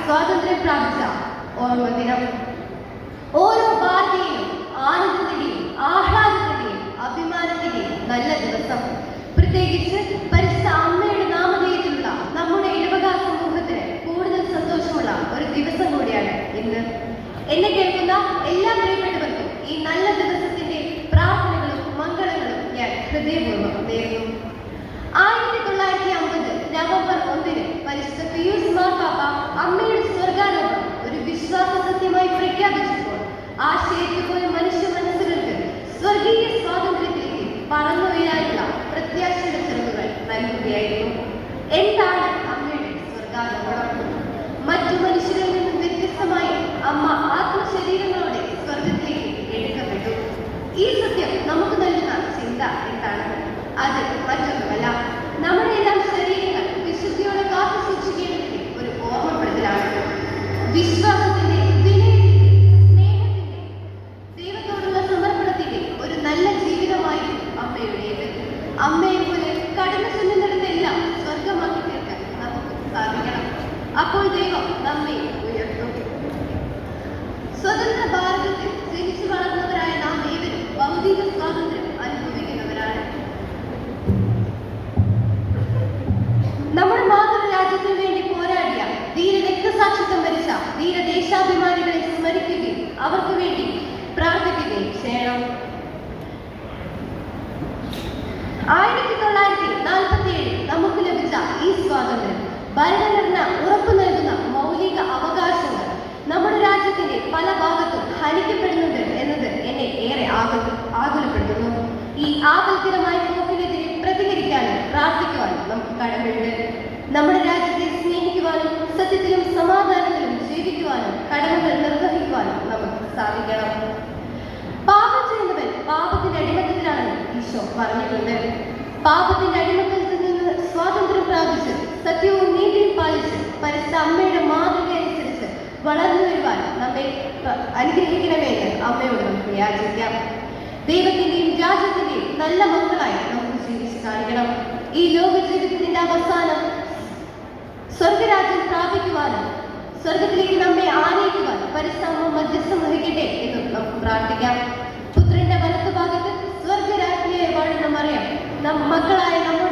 സ്വാതന്ത്ര്യം പ്രാപിച്ച ഓർമ്മ ദിനം. ഓരോ ഭാരതീയനും ആനന്ദത്തിന്റെയും ആഹ്ലാദത്തിന്റെയും അഭിമാനത്തിന്റെയും നല്ല ദിവസം. പ്രത്യേകിച്ച് പരിശുദ്ധ അമ്മയുടെ നാമധേയത്തിലുള്ള നമ്മുടെ ഇടവക സമൂഹത്തിന് കൂടുതൽ സന്തോഷമുള്ള ഒരു ദിവസം കൂടിയാണ് ഇന്ന്. എന്നെ കേൾക്കുന്ന എല്ലാ പ്രിയപ്പെട്ടവർക്കും ഈ നല്ല ദിവസത്തിന്റെ പ്രാർത്ഥനകളും മംഗളങ്ങളും ഞാൻ ഹൃദയപൂർവ്വം നേരുന്നു. 1950 നവംബർ 1 പരിശുദ്ധ പിയൂസ് മാർപ്പാപ്പ അമ്മയുടെ സ്വർഗാരോപണം ഒരു വിശ്വാസ സത്യമായി പ്രഖ്യാപിച്ചപ്പോൾ ആശയത്തുപോയ മനുഷ്യ മനസ്സുകൾക്ക് സ്വർഗീയ സ്വാതന്ത്ര്യത്തിലേക്ക് പറന്നുയരാനുള്ള പ്രത്യാശയുടെ ചെറുകുകൾ നൽകുകയായിരുന്നു. എന്താണ് അമ്മയുടെ സ്വർഗാരോപണം? മറ്റു മനുഷ്യരിൽ നിന്നും വ്യത്യസ്തമായി അമ്മ ആത്മശരീരങ്ങളോടെ സ്വർഗത്തിലേക്ക് എടുക്കപ്പെട്ടു. ഈ സത്യം നമുക്ക് നൽകുന്ന ചിന്ത എന്താണ്? അത് മറ്റൊന്നുമല്ല, നമ്മുടെ എല്ലാം ശരീരങ്ങൾ വിശുദ്ധിയോടെ കാത്തു സൂക്ഷിക്കേണ്ടതിന്റെ ഒരു ഓർമ്മപ്പെടുത്തലാണ്. വിശ്വാസത്തിന്റെ, വിനയത്തിന്റെ, സ്നേഹത്തിന്റെ, ദൈവത്തോടുള്ള സമർപ്പണത്തിന്റെ ഒരു നല്ല ജീവിതമായിരുന്നു അമ്മയുടേത്. അമ്മയെ പോലെ കടന്നു ചെല്ലുന്നിടത്തെല്ലാം സ്വർഗമാക്കി തീർക്കാൻ നമുക്ക് സാധിക്കണം. അപ്പോൾ ദൈവം നമ്മെ ഉയർത്തും. സ്വതന്ത്ര ഭാരതത്തിൽ ജനിച്ചു വളർന്നവരായ നാം ഏവരും ഭൗതിക സ്വാതന്ത്ര്യം അനുഭവിക്കുന്നവരാണ്. നമ്മുടെ മാതൃരാജ്യത്തിന് വേണ്ടി പോരാടിയ ധീര രക്തസാക്ഷിത്വം വരിച്ച ധീരദേശാഭിമാനികളെ സ്മരിക്കുകയും അവർക്ക് വേണ്ടി പ്രാർത്ഥിക്കുകയും ചെയ്യണം. 1947 നമുക്ക് ലഭിച്ച ഈ സ്വാതന്ത്ര്യം ഭരണഘടന ഉറപ്പു നൽകുന്ന മൗലിക അവകാശങ്ങൾ നമ്മുടെ രാജ്യത്തിന്റെ പല ഭാഗത്തും ഹനിക്കപ്പെടുന്നുണ്ട് എന്നത് എന്നെ ഏറെ ആകുലപ്പെടുത്തുന്നു. ഈ ആപൽക്കരമായ പോക്കിനെതിരെ പ്രതികരിക്കാനും പ്രാർത്ഥിക്കുവാനും നമുക്ക് കടമയുണ്ട്. നമ്മുടെ രാജ്യത്തെ സ്നേഹിക്കുവാനും സത്യത്തിലും സമാധാനത്തിലും ജീവിക്കുവാനും കടമകൾ നിർവഹിക്കുവാനും നമുക്ക് സാധിക്കണം. പാപം ചെയ്യുന്നവൻ പാപത്തിന്റെ അടിമത്തത്തിലാണെന്ന് ഈശോ പറഞ്ഞിട്ടുണ്ട്. പാപത്തിന്റെ അടിമത്തത്തിൽ നിന്ന് സ്വാതന്ത്ര്യം പ്രാപിച്ച് സത്യവും നീതിയും പാലിച്ച് പരിശുദ്ധ അമ്മയുടെ മാതൃകയനുസരിച്ച് വളർന്നു വരുവാൻ നമ്മെ അനുഗ്രഹിക്കണമെന്ന് അമ്മയോട് നമുക്ക് യാചിക്കാം. ദൈവത്തിന്റെയും രാജ്യത്തിന്റെയും നല്ല മക്കളായി നമുക്ക് ജീവിച്ച് കാണിക്കണം. ഈ ലോക ജീവിതത്തിന്റെ അവസാനം സ്വർഗരാജ്യം പ്രാപിക്കുവാനും സ്വർഗത്തിലേക്ക് നമ്മെ ആനയിക്കുവാൻ പരിശുദ്ധ അമ്മ മധ്യസ്ഥം വഹിക്കട്ടെ എന്ന് നമുക്ക് പ്രാർത്ഥിക്കാം. പുത്രന്റെ വലത്തുഭാഗത്ത് സ്വർഗരാജ്ഞിയായി വാഴുന്ന മറിയം മക്കളായ നമ്മൾ